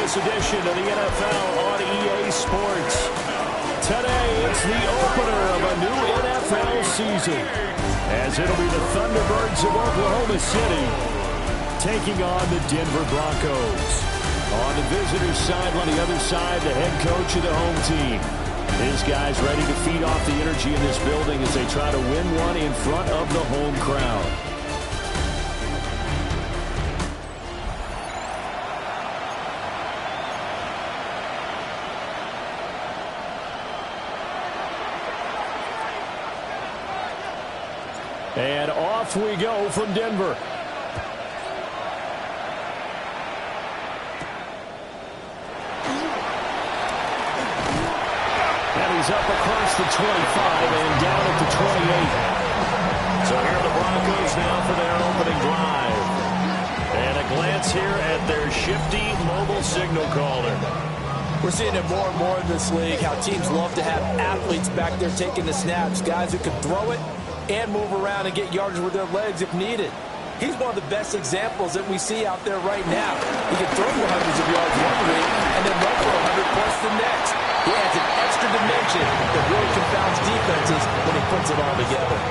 this edition of the NFL on EA Sports. Today, it's the opener of a new NFL season, as it'll be the ThunderBirds of Oklahoma City taking on the Denver Broncos. On the visitor's side, on the other side, the head coach of the home team. His guys ready to feed off the energy in this building as they try to win one in front of the home crowd. And off we go from Denver. And he's up across the 25 and down at the 28. So here are the Broncos now for their opening drive. And a glance here at their shifty mobile signal caller. We're seeing it more and more in this league, how teams love to have athletes back there taking the snaps, guys who can throw it and move around and get yardage with their legs if needed. He's one of the best examples that we see out there right now. He can throw you hundreds of yards one week and then run for 100 plus the next. He adds an extra dimension that really confounds defenses when he puts it all together.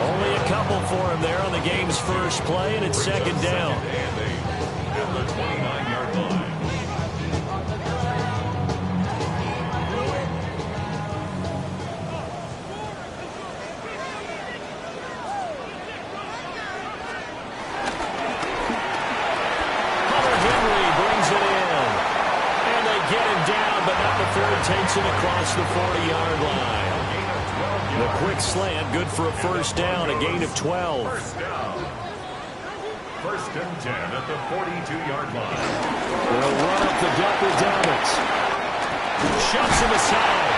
Only a couple for him there on the game's first play, and it's second down. At the 29-yard line. Takes it across the 40-yard line. The quick slant, good for a first down, a gain of 12. First and 10 at the 42-yard line. They'll run up the gut with Dobbins. Shoves him aside.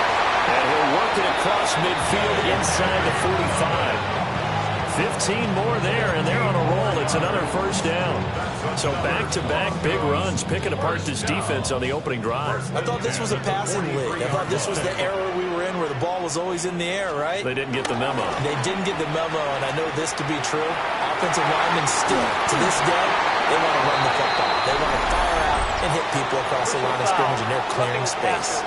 And he'll work it across midfield inside the 45. 15 more there, and they're on a roll. It's another first down. So back-to-back big runs, picking apart this defense on the opening drive. I thought this was a passing league. I thought this was the era we were in where the ball was always in the air, right? They didn't get the memo. They didn't get the memo, and I know this to be true. Offensive linemen still, to this day, they want to run the football. They want to fire out and hit people across the line of scrimmage, and they're clearing space.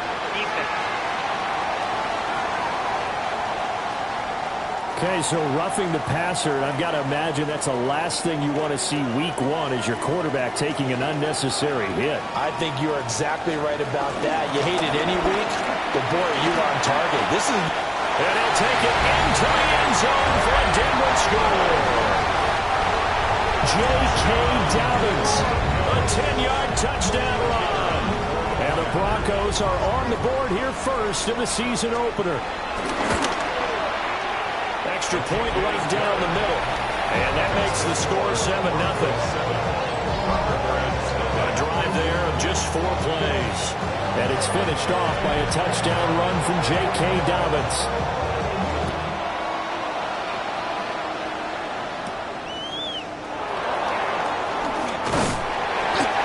Okay, so roughing the passer, and I've got to imagine that's the last thing you want to see week one is your quarterback taking an unnecessary hit. I think you're exactly right about that. You hate it any week, but boy, are you on target. This is... And he'll take it into the end zone for a Denver score. J.K. Dobbins, a 10-yard touchdown run. And the Broncos are on the board here first in the season opener. Extra point right down the middle. And that makes the score 7-0. A drive there of just 4 plays. And it's finished off by a touchdown run from J.K. Dobbins.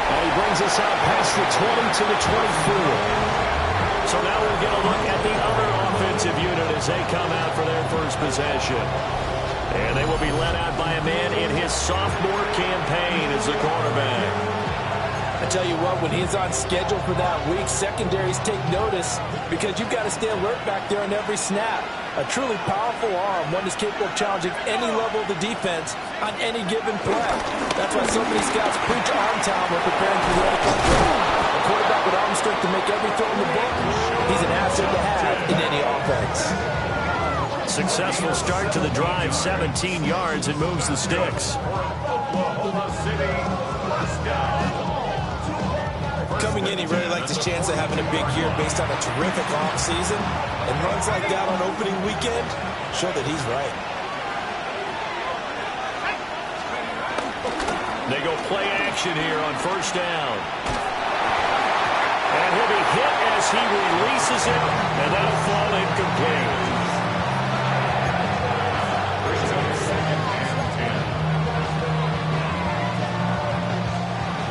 And he brings us out past the 20 to the 24. So now we'll get a look at the other offensive unit as they come out for their first possession. And they will be led out by a man in his sophomore campaign as the quarterback. I tell you what, when he's on schedule for that week, secondaries take notice because you've got to stay alert back there on every snap. A truly powerful arm, one is capable of challenging any level of the defense on any given play. That's why so many scouts preach arm talent when preparing for the NFL draft. A quarterback with arm strength to make every throw in the book, he's an asset to have in any offense. Successful start to the drive, 17 yards, and moves the sticks. Oklahoma City, first down. Coming in, he really liked his chance of having a big year based on a terrific offseason. And runs like that on opening weekend show that he's right. They go play action here on first down. And he'll be hit as he releases it, and that'll fall incomplete.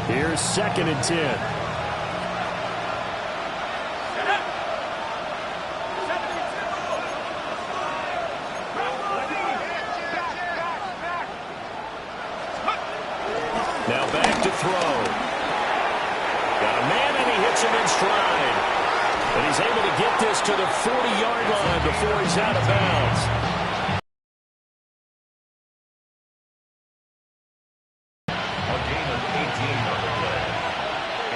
Here's 2nd and 10. Now back to throw. Got puts him in stride. And he's able to get this to the 40-yard line before he's out of bounds. A gain of 18 on the play.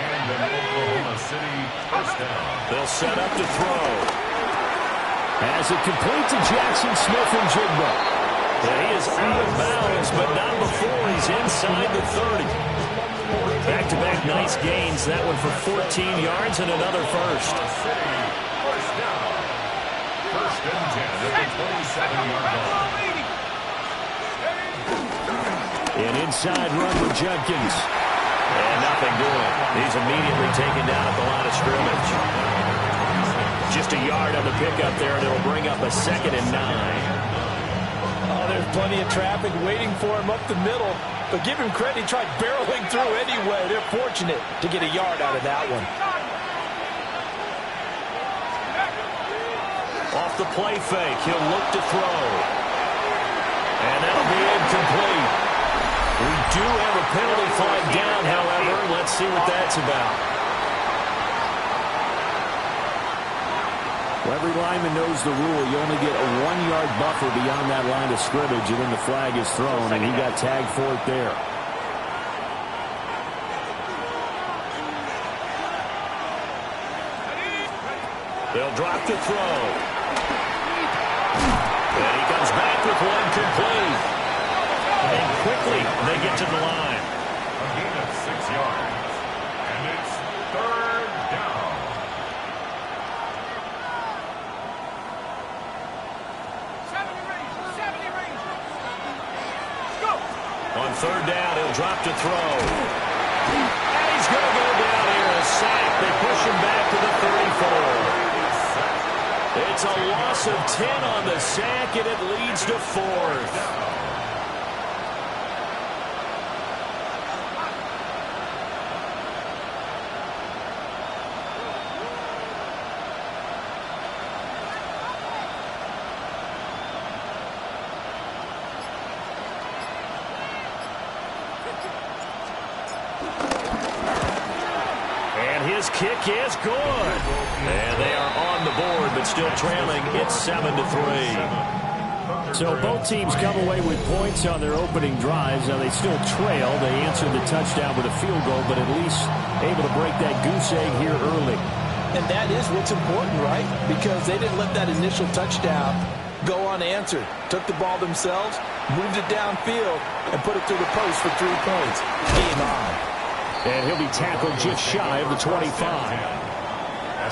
And an Oklahoma City first down. They'll set up to throw. As it complete to Jackson Smith and Jigba. And he is out of bounds, but not before he's inside the 30. Back-to-back nice gains. That one for 14 yards and another first. First down. First and 10 at the 27-yard line. An inside run with Judkins. And nothing doing. He's immediately taken down at the line of scrimmage. Just a yard on the pickup there, and it'll bring up a 2nd and 9. Oh, there's plenty of traffic waiting for him up the middle. But give him credit, he tried barreling through anyway. They're fortunate to get a yard out of that one. Off the play fake, he'll look to throw. And that'll be incomplete. We do have a penalty flag down, however. Let's see what that's about. Well, every lineman knows the rule. You only get a 1-yard buffer beyond that line of scrimmage, and then the flag is thrown, and he got tagged for it there. They'll drop to throw. And he comes back with one complete. And quickly, they get to the line. A gain of 6 yards. And it's third down. On third down, he'll drop to throw. And he's going to go down here, a sack. They push him back to the 34. It's a loss of 10 on the sack, and it leads to 4th. His kick is good. And they are on the board, but still trailing. It's 7-3. So both teams come away with points on their opening drives. Now they still trail. They answered the touchdown with a field goal, but at least able to break that goose egg here early. And that is what's important, right? Because they didn't let that initial touchdown go unanswered. Took the ball themselves, moved it downfield, and put it through the post for 3 points. Game on. And he'll be tackled just shy of the 25.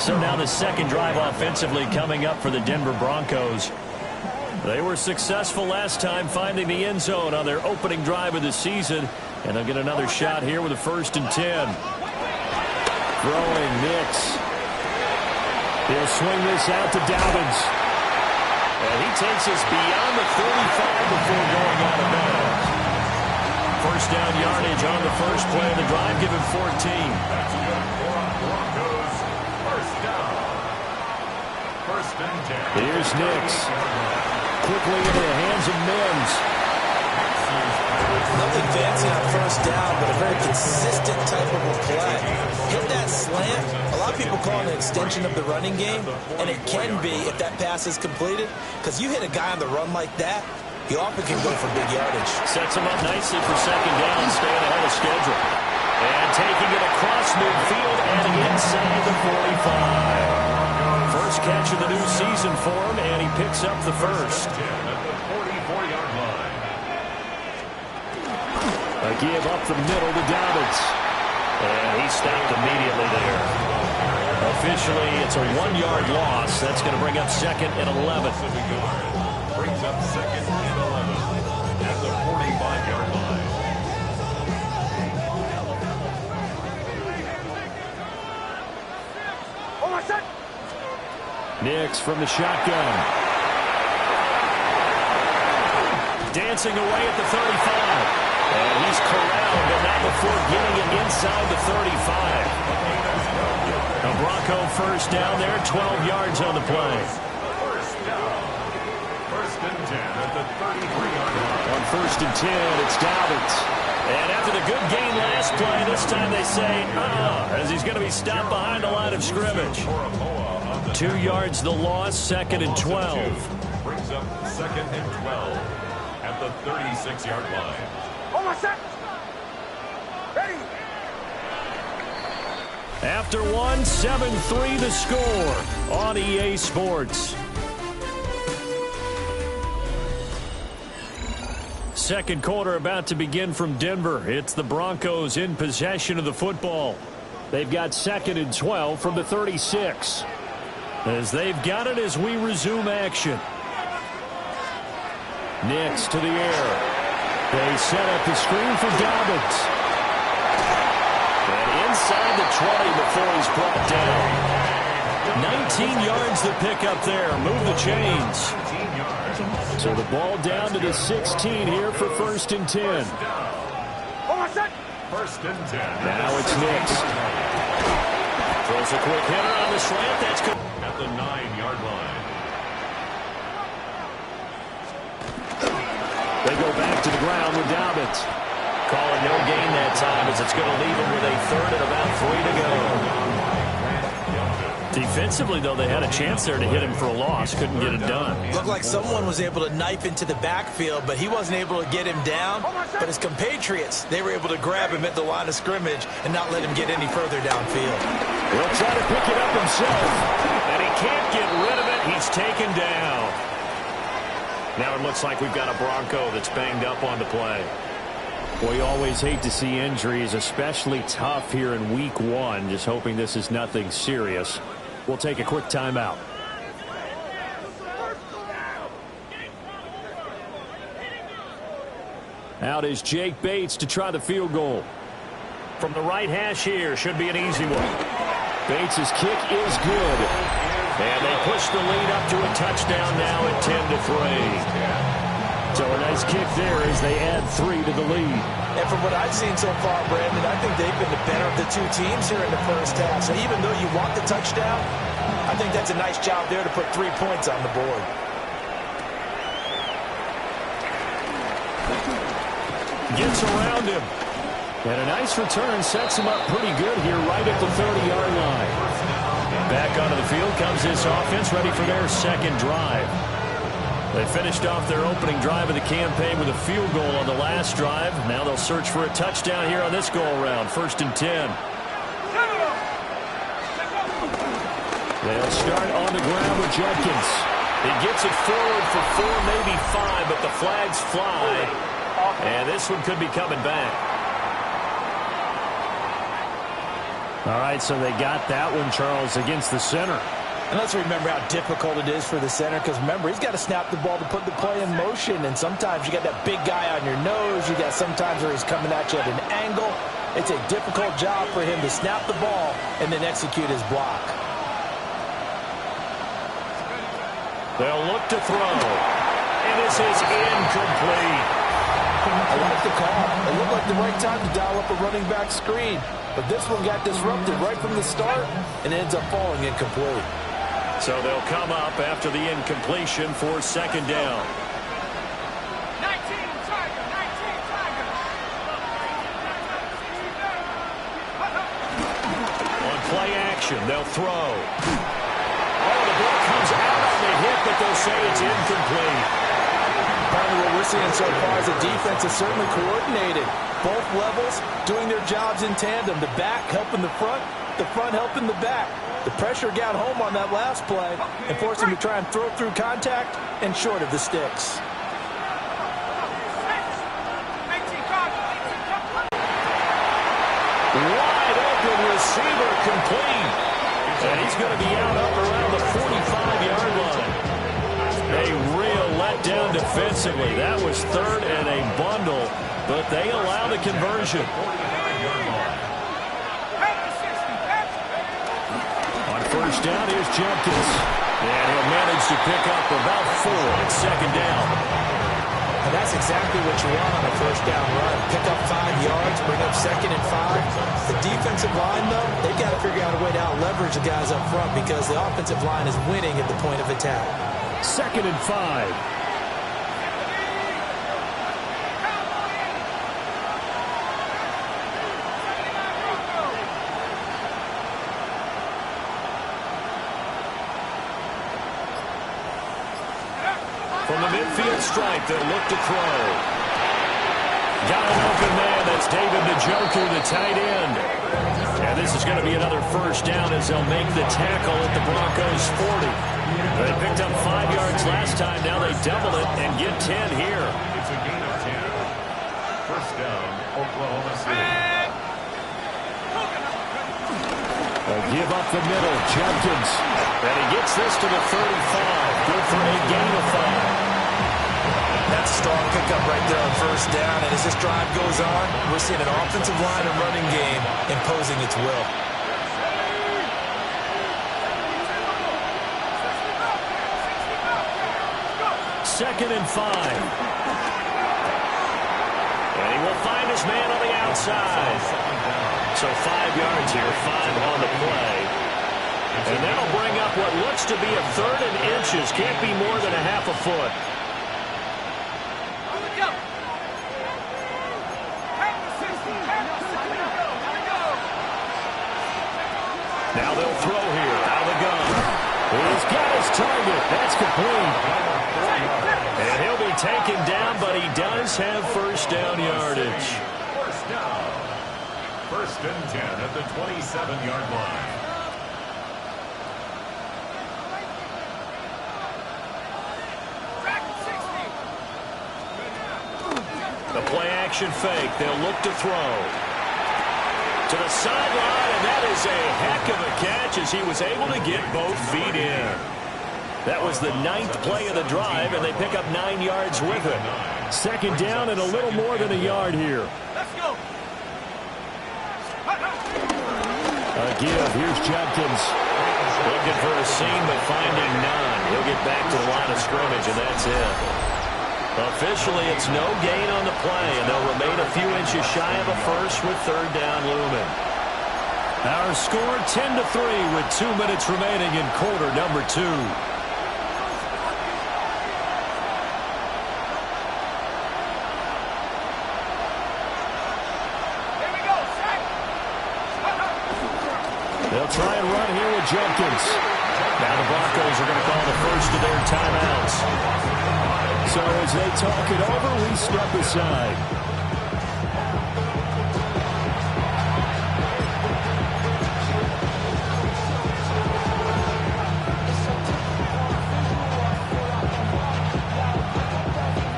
So now the second drive offensively coming up for the Denver Broncos. They were successful last time finding the end zone on their opening drive of the season. And they'll get another shot here with a 1st and 10. Throwing Nix. He'll swing this out to Dobbins. And he takes us beyond the 35 before going out of bounds. First down yardage on the first play of the drive, give him 14. That's good for Broncos. First down. First and 10. Here's Nix. Quickly into the hands of Mims. Nothing fancy on first down, but a very consistent type of a play. Hit that slant. A lot of people call it an extension of the running game, and it can be if that pass is completed, because you hit a guy on the run like that, he often can go for big yardage. Sets him up nicely for second down, staying ahead of schedule. And taking it across midfield and inside the 45. First catch of the new season for him, and he picks up the first. At the 44-yard line. A give up the middle to Dobbins. And he stopped immediately there. Officially, it's a 1-yard loss. That's going to bring up 2nd and 11. Brings up 2nd and 11 at the 45-yard line. Nix from the shotgun. Dancing away at the 35. And he's corralled, but not before getting it inside the 35. A Bronco first down there, 12 yards on the play. First down. First and 10 at the 33-yard line. On 1st and 10, it's Dobbins. And after the good gain last play, this time they say, as he's going to be stopped behind the line of scrimmage. 2 yards the loss, 2nd and 12. Brings up 2nd and 12 at the 36-yard line. Ready. After one, 7-3 the score on EA Sports. Second quarter about to begin from Denver. It's the Broncos in possession of the football. They've got 2nd and 12 from the 36. As they've got it as we resume action. Next to the air. They set up the screen for Dobbins. And inside the 20 before he's brought down. 19 yards the pickup there. Move the chains. So the ball down to the 16 here for 1st and 10. 1st and 10. Now it's Nix. Throws a quick hitter on the slant. That's good. At the 9-yard line. They go back to the ground with Dobbins. Calling no gain that time as it's going to leave him with a 3rd and about 3 to go. Defensively, though, they had a chance there to hit him for a loss. Couldn't get it done. Looked like someone was able to knife into the backfield, but he wasn't able to get him down. But his compatriots, they were able to grab him at the line of scrimmage and not let him get any further downfield. He'll try to pick it up himself, and he can't get rid of it. He's taken down. Now it looks like we've got a Bronco that's banged up on the play. We always hate to see injuries, especially tough here in week 1. Just hoping this is nothing serious. We'll take a quick timeout. Out is Jake Bates to try the field goal. From the right hash here, should be an easy one. Bates' kick is good. And they push the lead up to a touchdown now at 10-3. So a nice kick there as they add 3 to the lead. And from what I've seen so far, Brandon, I think they've been the better of the two teams here in the first half. So even though you want the touchdown, I think that's a nice job there to put 3 points on the board. Gets around him. And a nice return sets him up pretty good here right at the 30-yard line. Back onto the field comes this offense ready for their second drive. They finished off their opening drive of the campaign with a field goal on the last drive. Now they'll search for a touchdown here on this go-around. 1st and 10. They'll start on the ground with Jenkins. He gets it forward for 4, maybe 5, but the flags fly. And this one could be coming back. All right, so they got that one, Charles, against the center. And let's remember how difficult it is for the center, because remember, he's got to snap the ball to put the play in motion, and sometimes you got that big guy on your nose. You got sometimes where he's coming at you at an angle. It's a difficult job for him to snap the ball and then execute his block. They'll look to throw, and this is incomplete. I like the call. It looked like the right time to dial up a running back screen, but this one got disrupted right from the start and ends up falling incomplete. So they'll come up after the incompletion for 2nd down. 19 Tiger, 19 Tiger. On play action, they'll throw. Oh, the ball comes out on the hit, but they'll say it's incomplete. Probably what we're seeing so far is the defense is certainly coordinated. Both levels doing their jobs in tandem. The back helping the front helping the back. The pressure got home on that last play and forced him to try and throw through contact and short of the sticks. Wide open receiver complete. And he's going to be out up around the 45-yard line. A real letdown defensively. That was 3rd and a bundle, but they allow the conversion. On 1st down, here's Jenkins. And he'll manage to pick up about 4 at 2nd down. And that's exactly what you want on a 1st down run. Pick up 5 yards, bring up 2nd and 5. The defensive line, though, they've got to figure out a way to out-leverage the guys up front because the offensive line is winning at the point of attack. 2nd and 5. From the midfield stripe, they'll look to throw. Got an open man. That's TB12, the tight end. And this is going to be another first down as they'll make the tackle at the Broncos' 40. They picked up 5 yards last time. Now they double it and get 10 here. It's a gain of 10. First down, Oklahoma City. They'll give up the middle. Jenkins. And he gets this to the 35. Good for a gain of 5. That's a strong pickup right there on first down. And as this drive goes on, we're seeing an offensive line and running game imposing its will. Second and 5. And he will find his man on the outside. So 5 yards here, 5 on the play. And that'll bring up what looks to be a third and inches. Can't be more than a half a foot. Now they'll throw here. Out of the gun. He's got his target. That's complete. And he'll be taken down, but he does have first down yardage. First down. First and 10 at the 27-yard line. The play-action fake. They'll look to throw. To the sideline, and that is a heck of a catch as he was able to get both feet in. That was the 9th play of the drive, and they pick up 9 yards with it. Second down and a little more than a yard here. Let's go. A give. Here's Jenkins. Looking for a seam, but finding none. He'll get back to the line of scrimmage, and that's it. Officially, it's no gain on the play, and they'll remain a few inches shy of a first with third down looming. Our score 10-3 with 2 minutes remaining in quarter number 2. They'll try and run here with Jenkins. Now the Broncos are going to call the first of their timeouts. So as they talk it over, we step aside.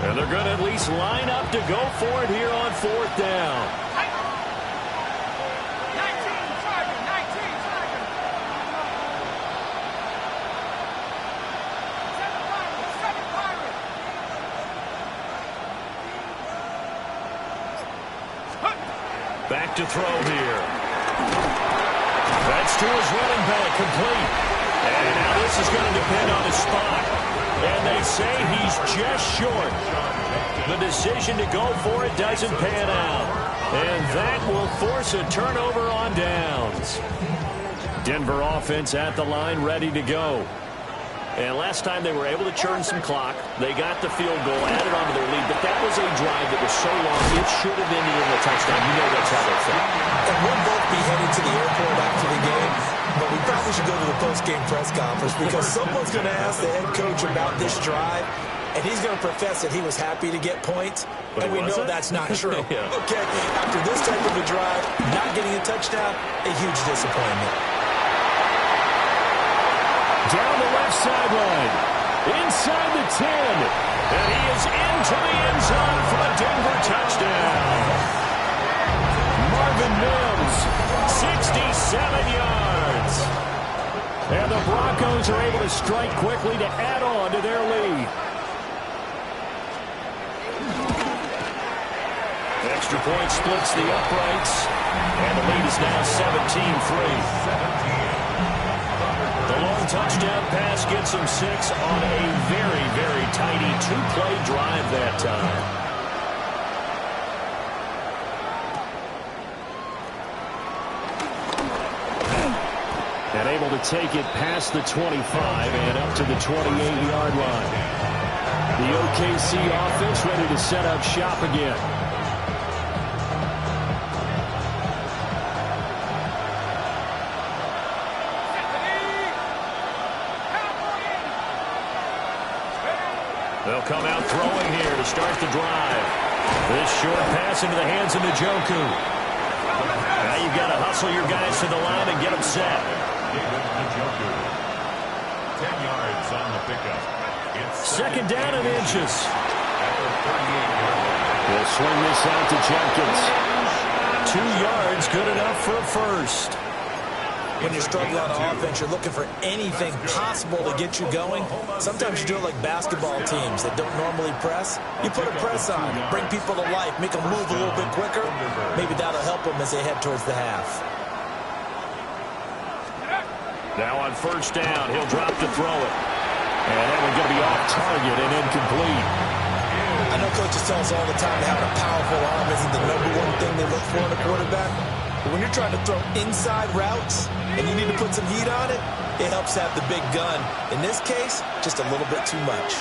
And they're going to at least line up to go for it here on fourth down. Back to throw here. That's to his running back, complete. And now this is going to depend on his spot. And they say he's just short. The decision to go for it doesn't pan out. And that will force a turnover on downs. Denver offense at the line, ready to go. And last time they were able to churn some clock. They got the field goal, added onto their lead. But that was a drive that was so long, it should have ended in a touchdown. You know that's how they felt. And we'll both be headed to the airport after the game. But we probably should go to the post-game press conference because someone's going to ask the head coach about this drive. And he's going to profess that he was happy to get points. But and we know that's not true. Yeah. Okay, after this type of a drive, not getting a touchdown, a huge disappointment. Down the left sideline, inside the 10, and he is into the end zone for a Denver touchdown. Marvin Mims, 67 yards. And the Broncos are able to strike quickly to add on to their lead. Extra point splits the uprights, and the lead is now 17-3. The long touchdown pass gets him 6 on a very, very tidy 2-play drive that time. And able to take it past the 25 and up to the 28-yard line. The OKC offense ready to set up shop again. They'll come out throwing here to start the drive. This short pass into the hands of Njoku. Now you've got to hustle your guys to the line and get them set. 10 yards on the pickup. Second down and inches. We'll swing this out to Jenkins. 2 yards, good enough for a first. When you're struggling on offense, you're looking for anything possible to get you going. Sometimes you do it like basketball teams that don't normally press. You put a press on, bring people to life, make them move a little bit quicker. Maybe that'll help them as they head towards the half. Now on first down, he'll drop to throw it. And that one's going to be off target and incomplete. I know coaches tell us all the time that having a powerful arm isn't the #1 thing they look for in a quarterback. But when you're trying to throw inside routes and you need to put some heat on it, it helps have the big gun. In this case, just a little bit too much.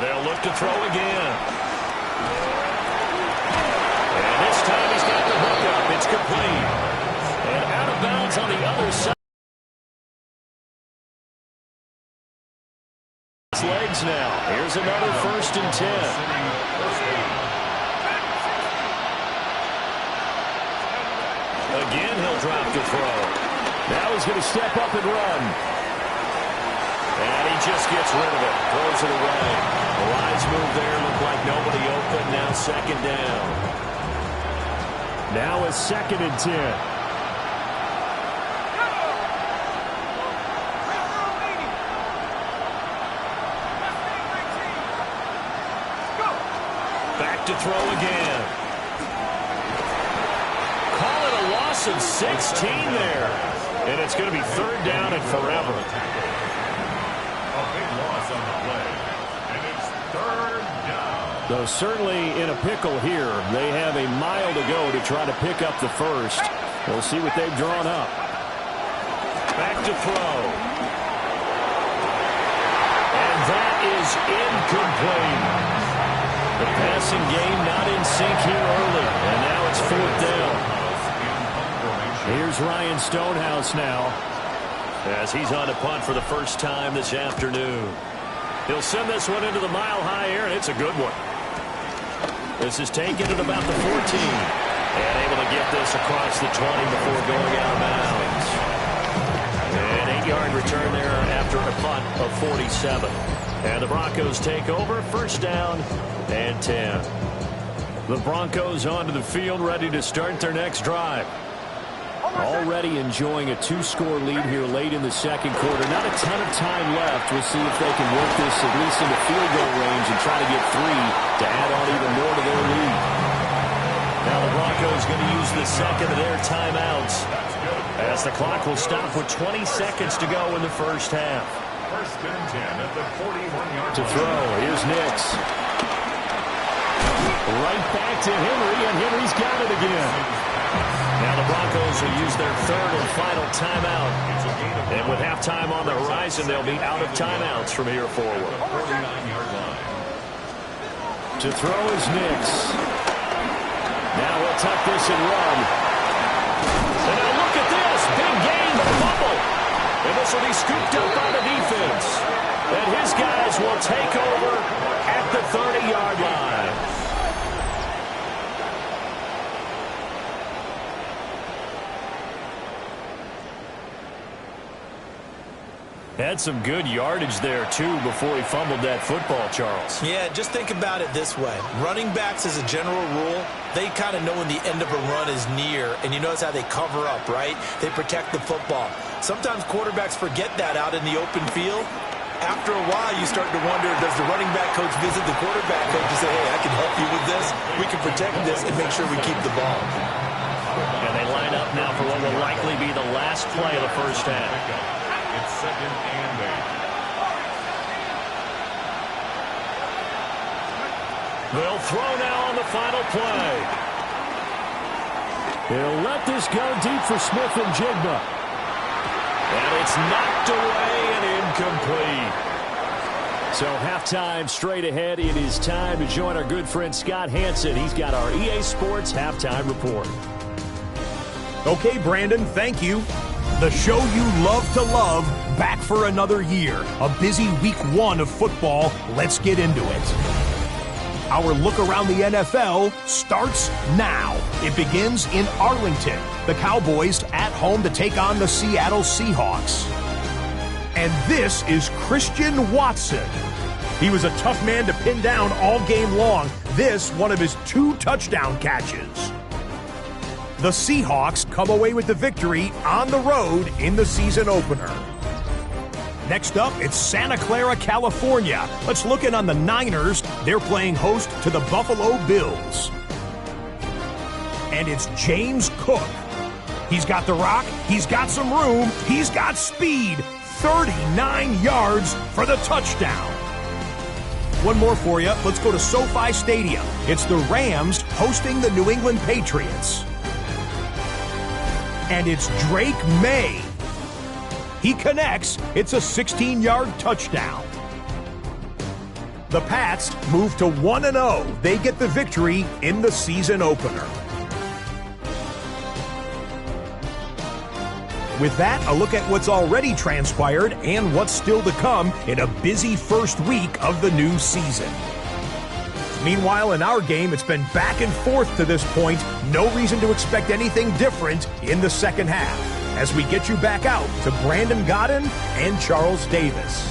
They'll look to throw again. And this time he's got the hook up. It's complete. And out of bounds on the other side. Legs now. Here's another 1st and 10. Again, he'll drop to throw. Now he's going to step up and run. And he just gets rid of it. Throws it away. The lines move there. Look like nobody open. Now 2nd down. Now a 2nd and 10. To throw again. Call it a loss of 16 there. And it's going to be 3rd down and forever. A big loss on the play. And it's 3rd down. Though certainly in a pickle here. They have a mile to go to try to pick up the first. We'll see what they've drawn up. Back to throw. And that is incomplete. The passing game not in sync here early, and now it's 4th down. Here's Ryan Stonehouse now, as he's on to punt for the first time this afternoon. He'll send this one into the mile-high air, and it's a good one. This is taken at about the 14, and able to get this across the 20 before going out of bounds. An 8-yard return there after a punt of 47. And the Broncos take over, 1st down and 10. The Broncos onto the field, ready to start their next drive. Already enjoying a 2-score lead here late in the 2nd quarter. Not a ton of time left. We'll see if they can work this at least into field goal range and try to get 3 to add on even more to their lead. Now the Broncos going to use the 2nd of their timeouts, as the clock will stop with 20 seconds to go in the first half. 1st and 10 at the 41-yard to throw. Here's Nix. Right back to Henry, and Henry's got it again. Now the Broncos will use their 3rd and final timeout. And with halftime on the horizon, they'll be out of timeouts from here forward. 49-yard line. To throw is Nix. Now he'll tuck this and run. And now look at this. Big gain, but a fumble. And this will be scooped up by the defense. And his guys will take over at the 30-yard line. Had some good yardage there, too, before he fumbled that football, Charles. Yeah, just think about it this way. Running backs, as a general rule, they kind of know when the end of a run is near, and you notice how they cover up, right? They protect the football. Sometimes quarterbacks forget that out in the open field. After a while, you start to wonder, does the running back coach visit the quarterback coach and say, hey, I can help you with this, we can protect this, and make sure we keep the ball. And they line up now for what will likely be the last play of the first half. It's 2nd and 8. They'll throw now on the final play. He'll let this go deep for Smith and Jigba. And it's knocked away and incomplete. So halftime straight ahead. It is time to join our good friend Scott Hansen. He's got our EA Sports halftime report. Okay, Brandon, thank you. The show you love to love, back for another year. A busy week 1 of football. Let's get into it. Our look around the NFL starts now. It begins in Arlington. The Cowboys at home to take on the Seattle Seahawks. And this is Christian Watson. He was a tough man to pin down all game long. This, one of his 2 touchdown catches. The Seahawks come away with the victory on the road in the season opener. Next up, it's Santa Clara, California. Let's look in on the Niners. They're playing host to the Buffalo Bills. And it's James Cook. He's got the rock, he's got some room, he's got speed. 39 yards for the touchdown. One more for you. Let's go to SoFi Stadium. It's the Rams hosting the New England Patriots. And it's Drake May. He connects. It's a 16-yard touchdown. The Pats move to 1-0. They get the victory in the season opener. With that, a look at what's already transpired and what's still to come in a busy first week of the new season. Meanwhile, in our game, it's been back and forth to this point. No reason to expect anything different in the second half, as we get you back out to Brandon Godden and Charles Davis.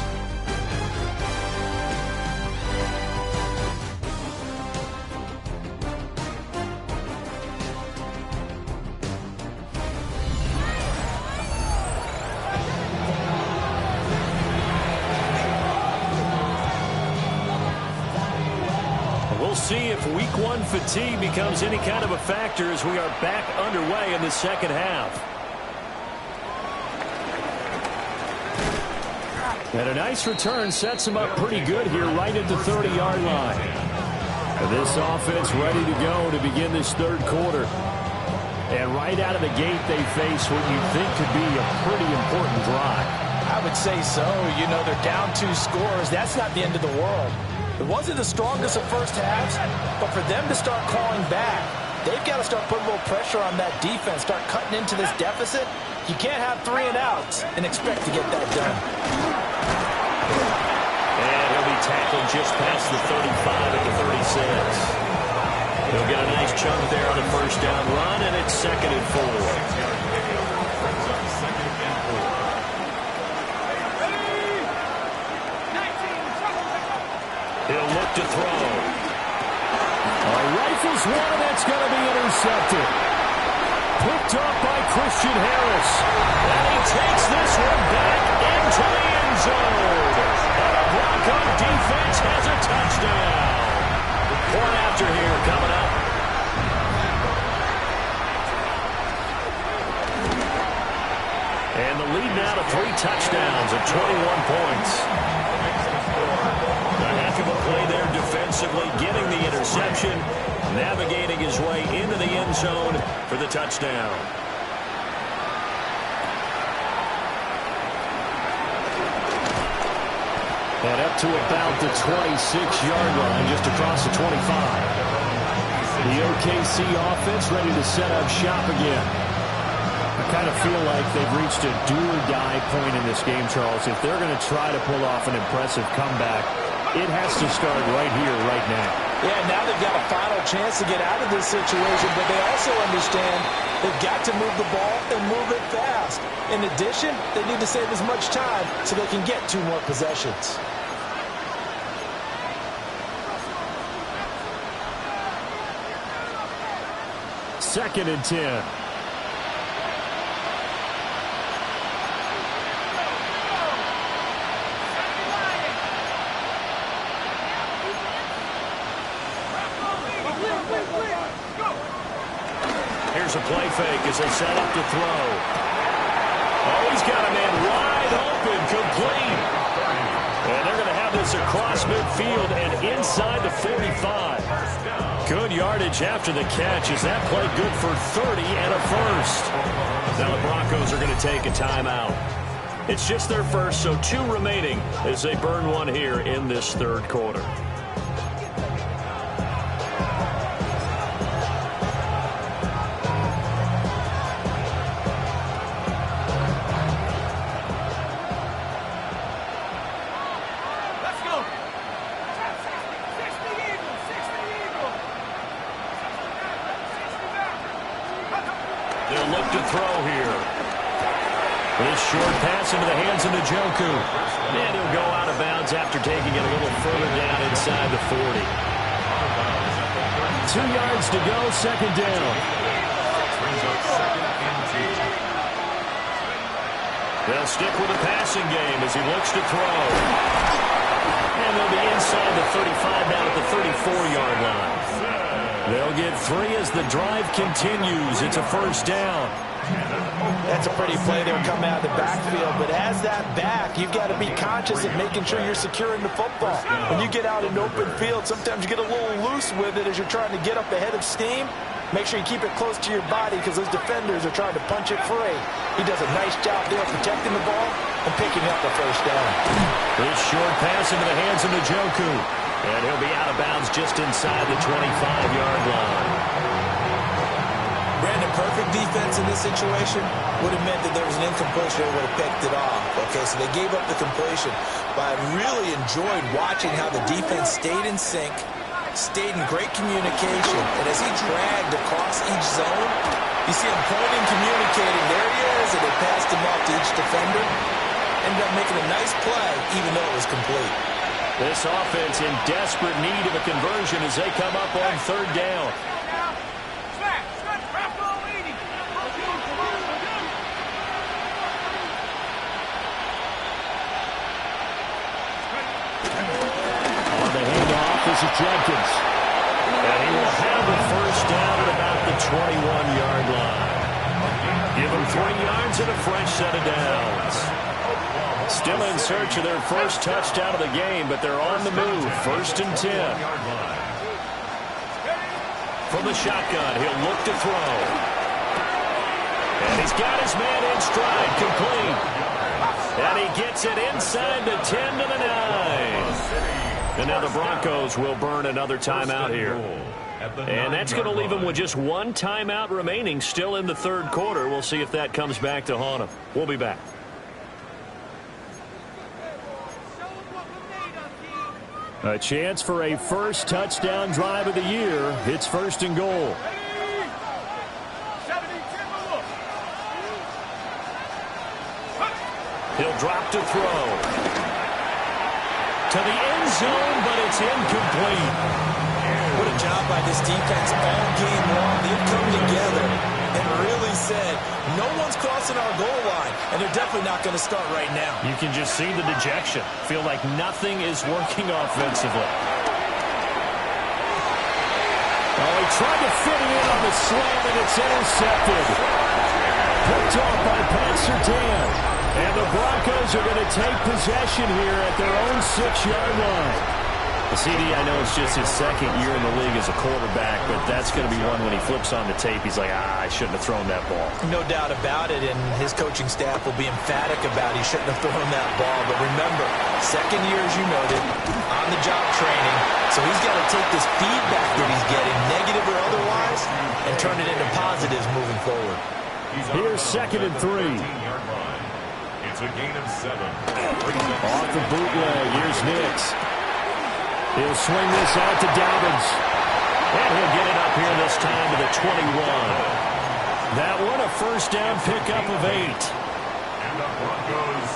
We'll see if week 1 fatigue becomes any kind of a factor as we are back underway in the second half. And a nice return sets him up pretty good here right at the 30-yard line. This offense ready to go to begin this third quarter. And right out of the gate, they face what you think could be a pretty important drive. I would say so. You know, they're down 2 scores. That's not the end of the world. It wasn't the strongest of first halves, but for them to start clawing back, they've got to start putting a little pressure on that defense, start cutting into this deficit. You can't have 3 and outs and expect to get that done. And he'll be tackled just past the 35 at the 36. He'll get a nice chunk there on a first down run, and it's 2nd and 4. He'll look to throw. Rifles one, and that's going to be intercepted. Picked up by Christian Harris. And he takes this one back into the end zone. And the Bronco defense has a touchdown. Point after here coming up. And the lead now to 3 touchdowns at 21 points. A heck of a play there defensively, getting the interception, navigating his way into the end zone for the touchdown. And up to about the 26-yard line, just across the 25. The OKC offense ready to set up shop again. I kind of feel like they've reached a do-or-die point in this game, Charles. If they're going to try to pull off an impressive comeback, it has to start right here, right now. Yeah, now they've got a final chance to get out of this situation, but they also understand they've got to move the ball and move it fast. In addition, they need to save as much time so they can get 2 more possessions. Second and 10. Here's a play fake as they set up to throw. Oh, he's got a man wide open, complete. And they're going to have this across midfield and inside the 45. Good yardage after the catch. Is that play good for 30 and a first? Now the Broncos are going to take a timeout. It's just their first, so 2 remaining as they burn one here in this third quarter. They'll look to throw here. This short pass into the hands of Njoku. And he'll go out of bounds after taking it a little further down inside the 40. 2 yards to go, second down. They'll stick with the passing game as he looks to throw. And they'll be inside the 35 down at the 34-yard line. They'll get 3 as the drive continues. It's a first down. That's a pretty play there coming out of the backfield, but as that back, you've got to be conscious of making sure you're securing the football. When you get out in open field, sometimes you get a little loose with it as you're trying to get up ahead of steam. Make sure you keep it close to your body because those defenders are trying to punch it free. He does a nice job there protecting the ball and picking up the first down. This short pass into the hands of Njoku. And he'll be out of bounds just inside the 25-yard line. Brandon, perfect defense in this situation would have meant that there was an incompletion. They would have picked it off. Okay, so they gave up the completion. But I really enjoyed watching how the defense stayed in sync, stayed in great communication. And as he dragged across each zone, you see him pointing, communicating. There he is, and they passed him off to each defender. Ended up making a nice play, even though it was complete. This offense in desperate need of a conversion as they come up on third down. On the handoff, this is Jenkins. And he will have a first down at about the 21-yard line. Give him 3 yards and a fresh set of downs. Still in search of their first touchdown of the game, but they're on the move. 1st and 10. From the shotgun, he'll look to throw. And he's got his man in stride, complete. And he gets it inside the 10 to the 9. And now the Broncos will burn another timeout here. And that's going to leave them with just 1 timeout remaining still in the 3rd quarter. We'll see if that comes back to haunt them. We'll be back. A chance for a first touchdown drive of the year. It's 1st and goal. He'll drop to throw. To the end zone, but it's incomplete. What a job by this defense all game long. They've come together and really said, no one's crossing our goal line, and they're definitely not going to start right now. You can just see the dejection. Feel like nothing is working offensively. Oh, he tried to fit it in on the slam, and it's intercepted. Picked off by Pat Surtain. And the Broncos are going to take possession here at their own 6-yard line. CD, I know it's just his 2nd year in the league as a quarterback, but that's going to be one when he flips on the tape. He's like, I shouldn't have thrown that ball. No doubt about it, and his coaching staff will be emphatic about he shouldn't have thrown that ball. But remember, 2nd year, as you noted, on-the-job training, so he's got to take this feedback that he's getting, negative or otherwise, and turn it into positives moving forward. Here's 2nd and 3. It's a gain of 7. Off the bootleg, here's Nix. He'll swing this out to Dobbins. And he'll get it up here this time to the 21. That one a first down pickup of 8. And the Broncos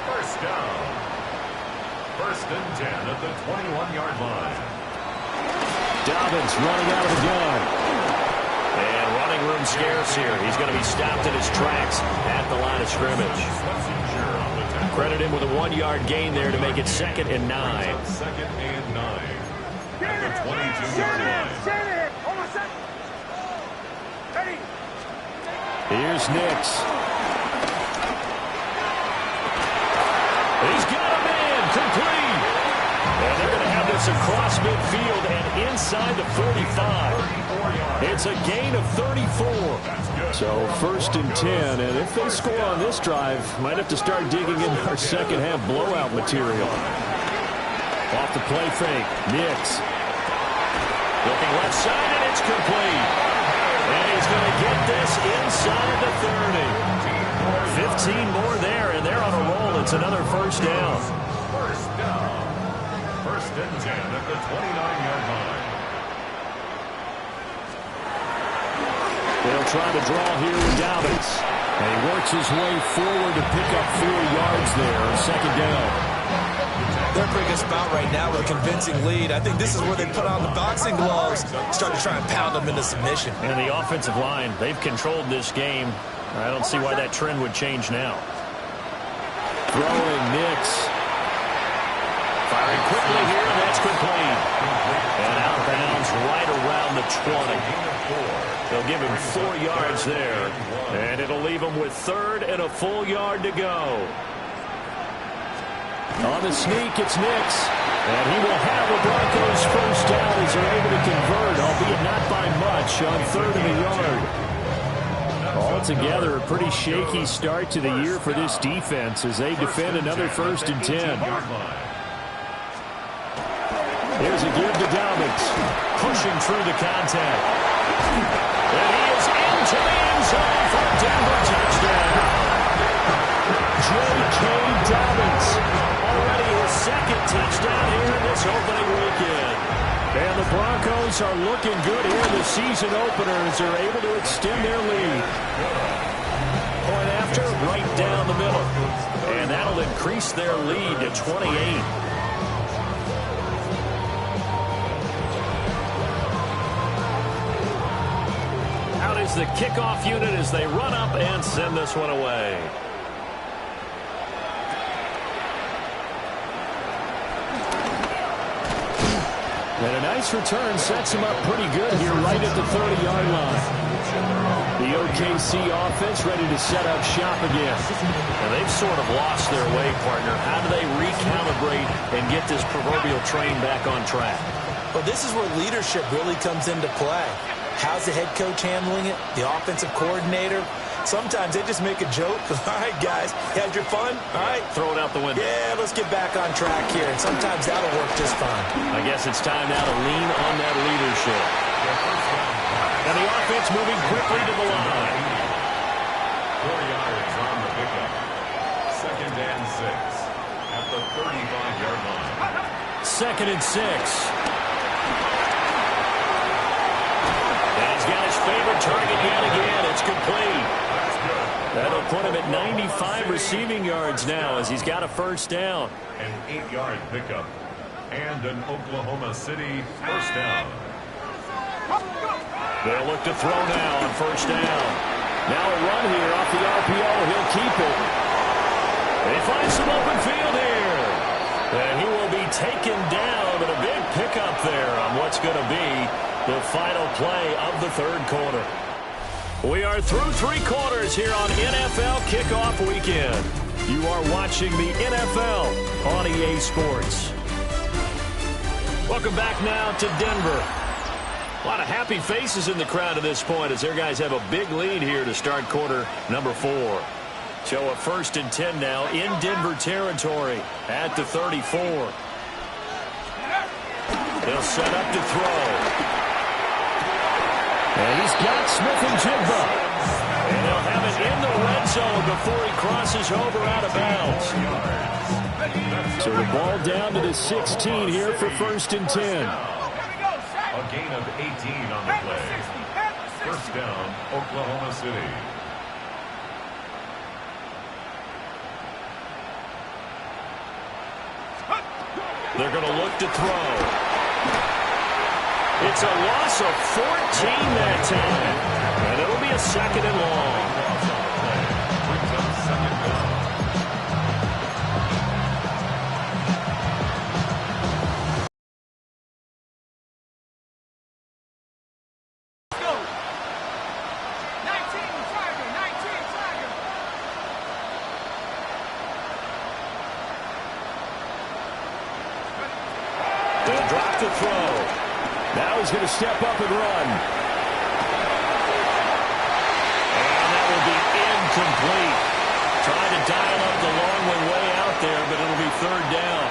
first down. 1st and 10 at the 21-yard line. Dobbins running out of the gun. And running room scarce here. He's going to be stopped in his tracks at the line of scrimmage. Credit him with a 1-yard gain there to make it 2nd and 9. 2nd and 9 at the 22-yard line. Here's Nix. He's got a man, complete. And they're going to have this across midfield and inside the 45. It's a gain of 34. So 1st and 10, and if they score on this drive, might have to start digging in our second-half blowout material. Off the play fake, Nix. Looking left side, and it's complete. And he's going to get this inside the 30. 15 more there, and they're on a roll. It's another first down. First down. 1st and 10 at the 29-yard line. They'll try to draw here with Dobbins. And he works his way forward to pick up 4 yards there on second down. They're a pretty good spot right now with a convincing lead. I think this is where they put on the boxing gloves, start to try and pound them into submission. And the offensive line, they've controlled this game. I don't see why that trend would change now. Throwing Nix. Firing quickly here, and that's complete. And out of bounds right around the 20. They'll give him 4 yards there. And it'll leave him with 3rd and a full yard to go. On the sneak, it's Nix. And he will have a Broncos first down as they're able to convert, albeit not by much, on 3rd and a yard. Altogether, a pretty shaky start to the year for this defense as they defend another 1st and 10. Here's a give to Dobbins, pushing through the contact. And he is into the end zone for a Denver touchdown. J.K. Dobbins, already his 2nd touchdown here in this opening weekend. And the Broncos are looking good here in the season opener as they're able to extend their lead. Point after, right down the middle. And that'll increase their lead to 28. Out is the kickoff unit as they run up and send this one away. And a nice return sets him up pretty good here right at the 30-yard line. The OKC offense ready to set up shop again. And they've sort of lost their way, partner. How do they recalibrate and get this proverbial train back on track? Well, this is where leadership really comes into play. How's the head coach handling it? The offensive coordinator? Sometimes they just make a joke. All right, guys, you had your fun? All right. Throw it out the window. Yeah, let's get back on track here. And sometimes that'll work just fine. I guess it's time now to lean on that leadership. And the offense moving quickly to the line. 4 yards on the pickup. 2nd and 6 at the 35-yard line. 2nd and 6. And he's got his favorite target yet again. It's complete. That'll put him at 95 receiving yards now as he's got a first down. An 8-yard pickup and an Oklahoma City first down. They'll look to throw now on first down. Now a run here off the RPO. He'll keep it. They find some open field here. And he will be taken down, but a big pickup there on what's going to be the final play of the 3rd quarter. We are through 3 quarters here on NFL Kickoff Weekend. You are watching the NFL on EA Sports. Welcome back now to Denver. A lot of happy faces in the crowd at this point as their guys have a big lead here to start quarter number 4. So a 1st and 10 now in Denver territory at the 34. They'll set up to throw. And he's got Smith and Jigba. And they'll have it in the red zone before he crosses over out of bounds. So the ball down to the 16 here for 1st and 10. A gain of 18 on the play. First down, Oklahoma City. They're going to look to throw. It's a loss of 14 that time. And it'll be a 2nd and long. Brings up 2nd down. Go. 19 Tiger, 19 Tiger. They'll drop the throw. Now he's going to step up and run. And that will be incomplete. Trying to dial up the long way out there, but it'll be 3rd down.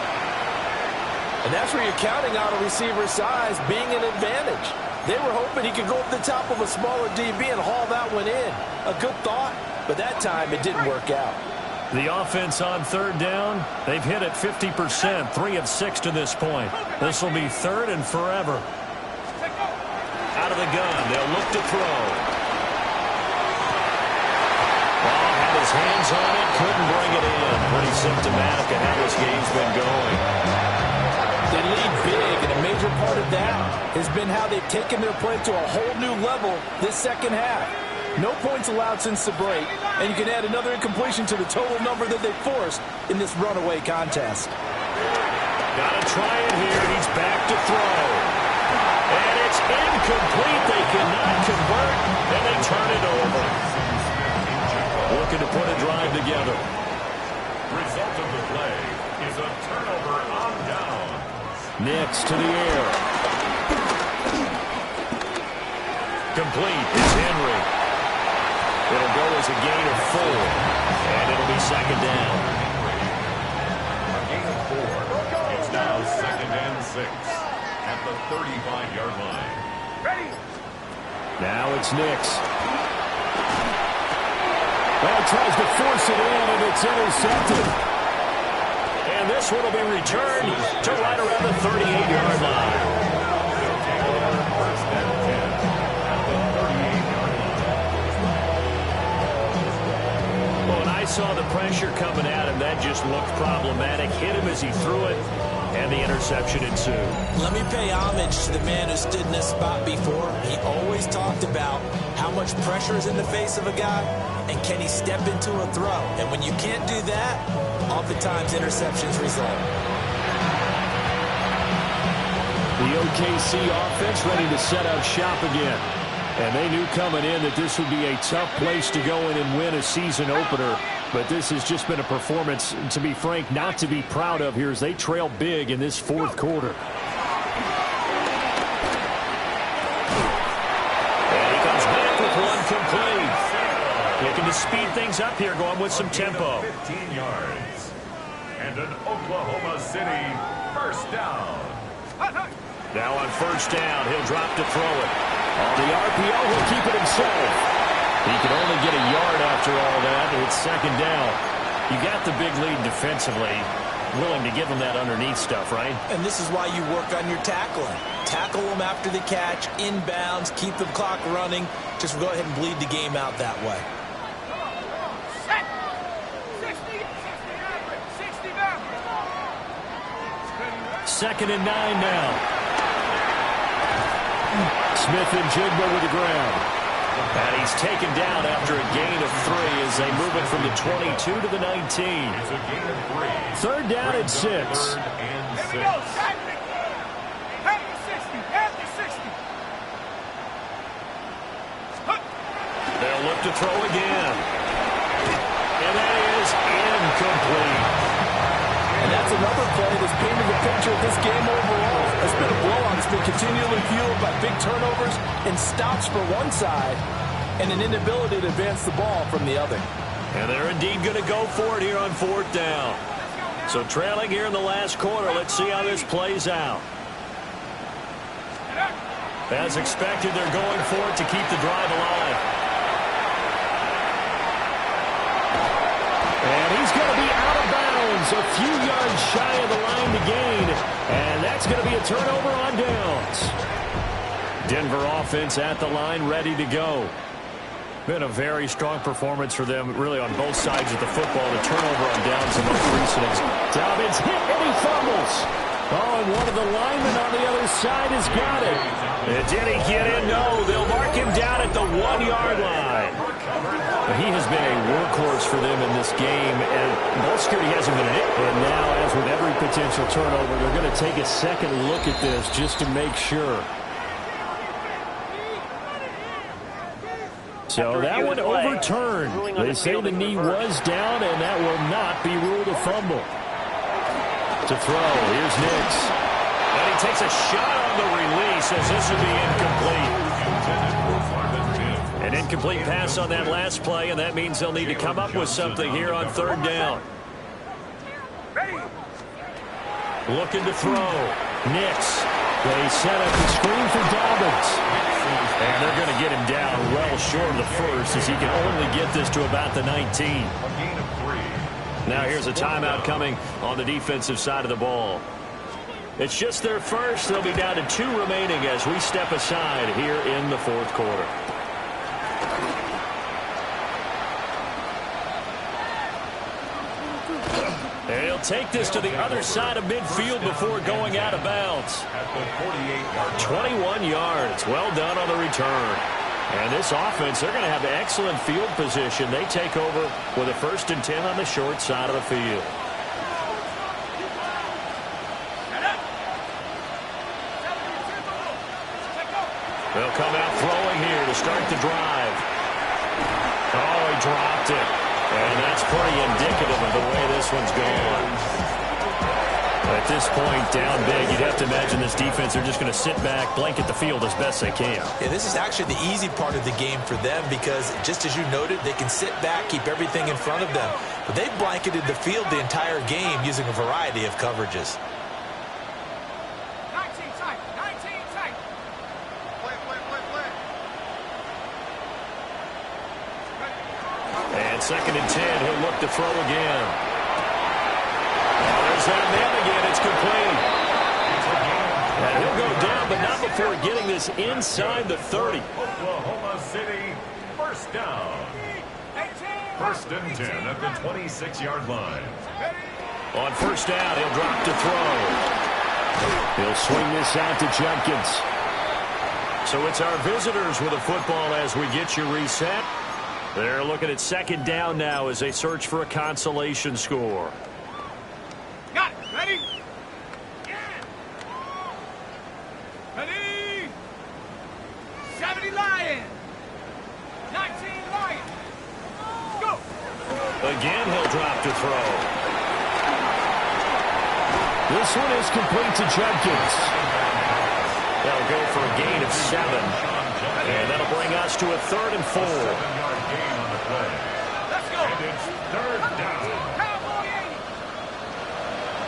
And that's where you're counting on a receiver's size being an advantage. They were hoping he could go up the top of a smaller DB and haul that one in. A good thought, but that time it didn't work out. The offense on 3rd down, they've hit it 50%, 3 of 6 to this point. This will be 3rd and forever. Out of the gun, they'll look to throw. couldn't bring it in. Pretty symptomatic of how this game's been going. They lead big, and a major part of that has been how they've taken their play to a whole new level this second half. No points allowed since the break, and you can add another incompletion to the total number that they forced in this runaway contest. Got to try it here. He's back to throw. And it's incomplete. They cannot convert, and they turn it over. Looking to put a drive together. Result of the play is a turnover on down. Nix to the air. Complete. It's Henry. It'll go as a gain of 4, and it'll be second down. A gain of 4. It's now 2nd and 6 at the 35-yard line. Ready? Now it's Nix. Well, tries to force it in, and it's intercepted. And this one will be returned to right around the 38-yard line. I saw the pressure coming at him. That just looked problematic. Hit him as he threw it, and the interception ensued. Let me pay homage to the man who stood in this spot before. He always talked about how much pressure is in the face of a guy, and can he step into a throw. And when you can't do that, oftentimes interceptions result. The OKC offense ready to set up shop again. And they knew coming in that this would be a tough place to go in and win a season opener. But this has just been a performance, to be frank, not to be proud of here as they trail big in this fourth quarter. And he comes back with one complete. Looking to speed things up here, going with some tempo. 15 yards. And an Oklahoma City first down. Now on first down, he'll drop to throw it. On the RPO, he'll keep it himself. He can only get a yard after all that. It's second down. You got the big lead defensively. Willing to give him that underneath stuff, right? And this is why you work on your tackling. Tackle them after the catch, inbounds, keep the clock running. Just go ahead and bleed the game out that way. Set. 60 down. 2nd and 9 now. Smith and Jigba with the ground. And he's taken down after a gain of 3 as they move it from the 22 to the 19. It's a gain of 3. 3rd down and 6. 3rd and 6. Half the 60. Half the 60. They'll look to throw again. And that is incomplete. And that's another play that's painted the picture of this game overall. It's been a blowout. It's been continually fueled by big turnovers and stops for one side and an inability to advance the ball from the other. And they're indeed going to go for it here on 4th down. So trailing here in the last quarter. Let's see how this plays out. As expected, they're going for it to keep the drive alive. And he's going to be out of bounds, a few yards shy of the line to gain. And that's going to be a turnover on downs. Denver offense at the line, ready to go. Been a very strong performance for them, really, on both sides of the football. The turnover on downs in most recent. Dobbins hit and he fumbles. Oh, and one of the linemen on the other side has got it. Did he get in? No, they'll mark him down at the 1-yard line. He has been a workhorse for them in this game, and ball security hasn't been an issue. And now, as with every potential turnover, they're going to take a second look at this just to make sure. So that one overturned. They say the knee was down, and that will not be ruled a fumble. To throw, here's Nix. And he takes a shot on the release as this will be incomplete. An incomplete pass on that last play, and that means they'll need to come up with something here on 3rd down. Looking to throw. Nix. They set up the screen for Dobbins. And they're going to get him down well short of the first as he can only get this to about the 19. Now here's a timeout coming on the defensive side of the ball. It's just their first. They'll be down to 2 remaining as we step aside here in the 4th quarter. They'll take this to the other side of midfield before going out of bounds. At the 48-yard 21 yards. Well done on the return. And this offense, they're going to have excellent field position. They take over with a 1st and 10 on the short side of the field. They'll come out throwing here to start the drive. Oh, he dropped it. And that's pretty indicative of the way this one's gone. At this point, down big, you'd have to imagine this defense, they're just going to sit back, blanket the field as best they can. Yeah, this is actually the easy part of the game for them because, just as you noted, they can sit back, keep everything in front of them. But they've blanketed the field the entire game using a variety of coverages. 19 tight. 19 tight. And 2nd and 10, he'll look to throw again. There's that man again. It's complete. And he'll go down, but not before getting this inside the 30. Oklahoma City, 1st down. 1st and 10 at the 26-yard line. On 1st down, he'll drop to throw. He'll swing this out to Jenkins. So it's our visitors with the football as we get you reset. They're looking at 2nd down now as they search for a consolation score. Got it. Ready? Ready? 70 Lion. 19 Lion. Go. Again, he'll drop to throw. This one is complete to Jenkins. They'll go for a gain of 7. And that'll bring us to a 3rd and 4. 7-yard gain on the play. Let's go. And it's 3rd down. Cowboy 80.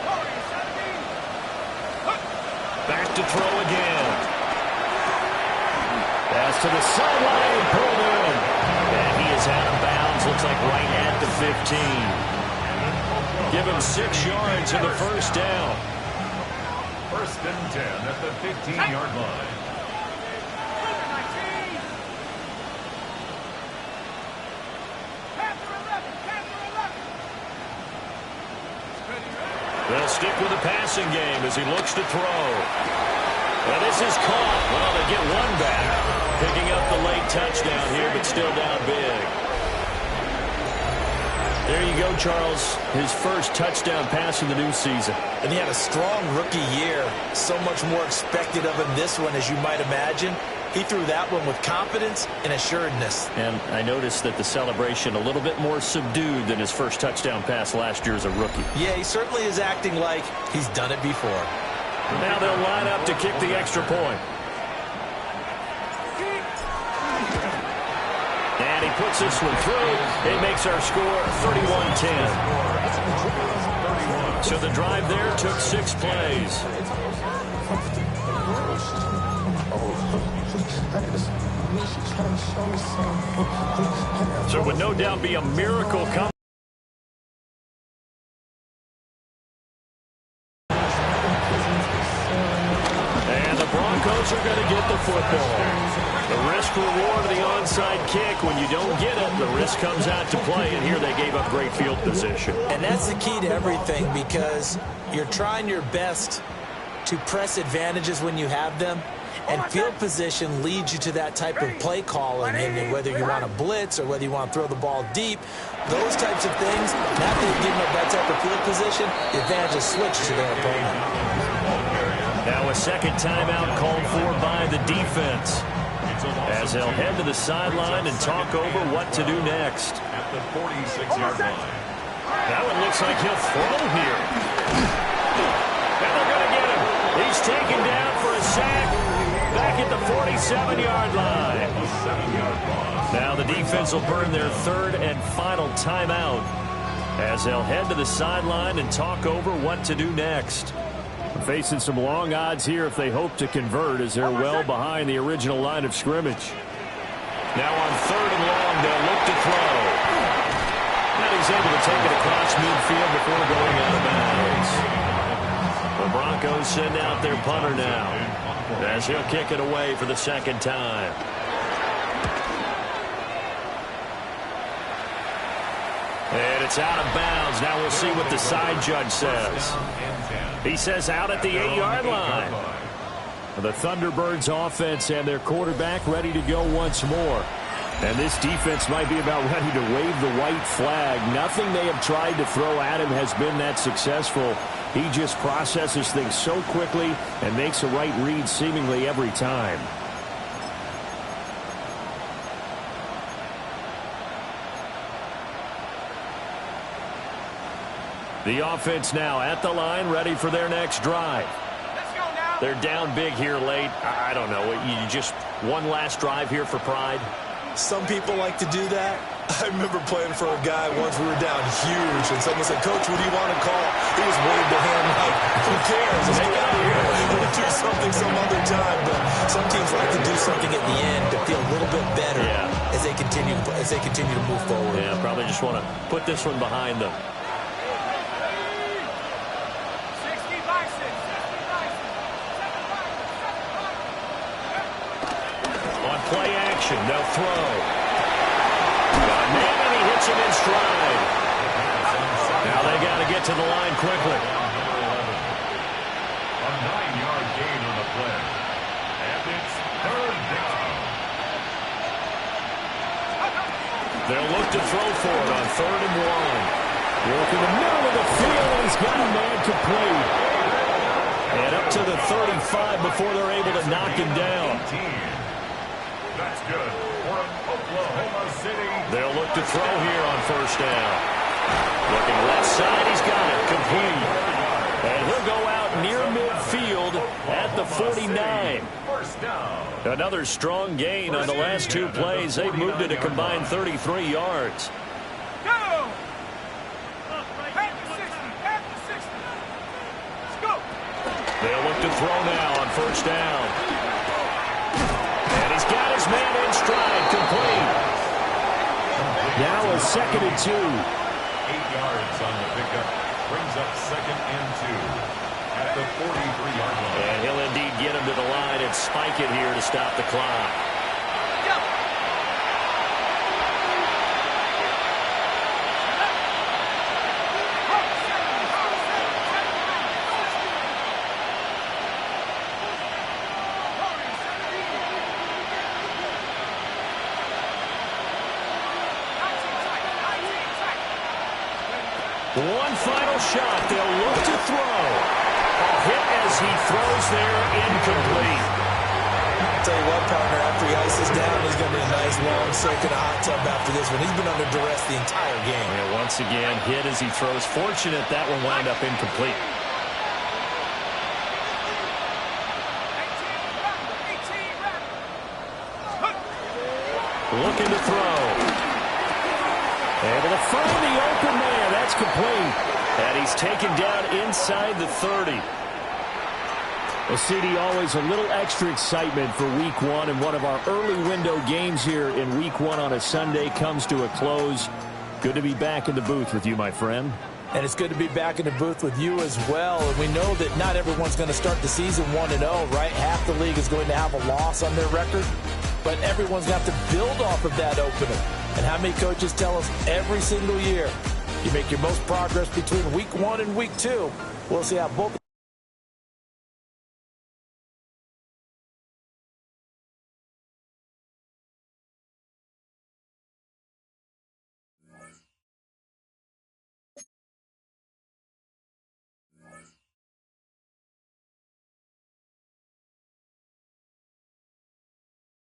Warrior 17. Back to throw again. Pass to the sideline and pulled in. And he is out of bounds. Looks like right at the 15. Give him 6 yards in the 1st down. 1st and 10 at the 15-yard line. They'll stick with the passing game as he looks to throw. And this is caught. Well, they get one back. Picking up the late touchdown here, but still down big. There you go, Charles. His 1st touchdown pass in the new season. And he had a strong rookie year. So much more expected of him this one, as you might imagine. He threw that one with confidence and assuredness. And I noticed that the celebration a little bit more subdued than his 1st touchdown pass last year as a rookie. Yeah, he certainly is acting like he's done it before. Now they'll line up to kick the extra point. And he puts this one through. It makes our score 31-10. So the drive there took 6 plays. So it would no doubt be a miracle come. And the Broncos are going to get the football. The risk reward of the onside kick. When you don't get it, the risk comes out to play. And here they gave up great field position. And that's the key to everything, because you're trying your best to press advantages when you have them. And field position leads you to that type of play calling. And whether you want to blitz or whether you want to throw the ball deep, those types of things, now that they've given up that type of field position, the advantage is switched to their opponent. Now a 2nd timeout called for by the defense, as they'll head to the sideline and talk over what to do next. At the 46-yard line. That one looks like he'll throw here. And they're going to get him. He's taken down for a sack back at the 47-yard line. Now the defense will burn their 3rd and final timeout as they'll head to the sideline and talk over what to do next. Facing some long odds here if they hope to convert, as they're well behind the original line of scrimmage. Now on 3rd and long, they'll look to throw. And he's able to take it across midfield before going out of bounds. The Broncos send out their punter now, as he'll kick it away for the 2nd time. And it's It's out of bounds. Now we'll see what the side judge says. He says out at the 8-yard line. The Thunderbirds offense and their quarterback ready to go once more. And this defense might be about ready to wave the white flag. Nothing they have tried to throw at him has been that successful. He just processes things so quickly and makes a right read seemingly every time. The offense now at the line, ready for their next drive. Let's go now. They're down big here late. I don't know. You just one last drive here for pride? Some people like to do that. I remember playing for a guy once. We were down huge, and someone said, "Coach, what do you want to call?" He was waving to him like, "Who cares? Let's get out of here. We'll do something some other time." But some teams like to do something at the end to feel a little bit better as they continue to move forward. Yeah, probably just want to put this one behind them. 60 by 6. 60 by 6. On play action, they'll throw. Man, and he hits him in stride. Now they got to get to the line quickly. A 9-yard gain on the play. And it's third down. They'll look to throw for it on 3rd and 1. Work in the middle of the field, and he's got a man complete. And up to the 35 before they're able to knock him down. That's good for Oklahoma City. They'll look to throw here on 1st down. Looking left side, he's got it, complete. And he'll go out near midfield at the 49. First down. Another strong gain on the last 2 plays. They've moved it a combined 33 yards. Go! Back to 60. Back to 60. Let's go. They'll look to throw now on 1st down. And he's got his man in stride, complete. Now a 2nd and 2. 8 yards on the pickup. Brings up 2nd and 2 at the 43-yard line. And he'll indeed get him to the line and spike it here to stop the clock. Go. One final shot. They'll look to throw. A hit as he throws there, incomplete. I'll tell you what, partner, after he ices down, he's going to be a nice long soak in a hot tub after this one. He's been under duress the entire game. Yeah, once again, hit as he throws. Fortunate that one wound up incomplete. 18 Looking to throw. Able to find the open man. That's complete. And he's taken down inside the 30. Well, CD, always a little extra excitement for Week 1, and one of our early window games here in Week 1 on a Sunday comes to a close. Good to be back in the booth with you, my friend. And it's good to be back in the booth with you as well. And we know that not everyone's going to start the season 1-0, right? Half the league is going to have a loss on their record. But everyone's got to build off of that opener. And how many coaches tell us every single year, you make your most progress between Week 1 and Week 2. We'll see how both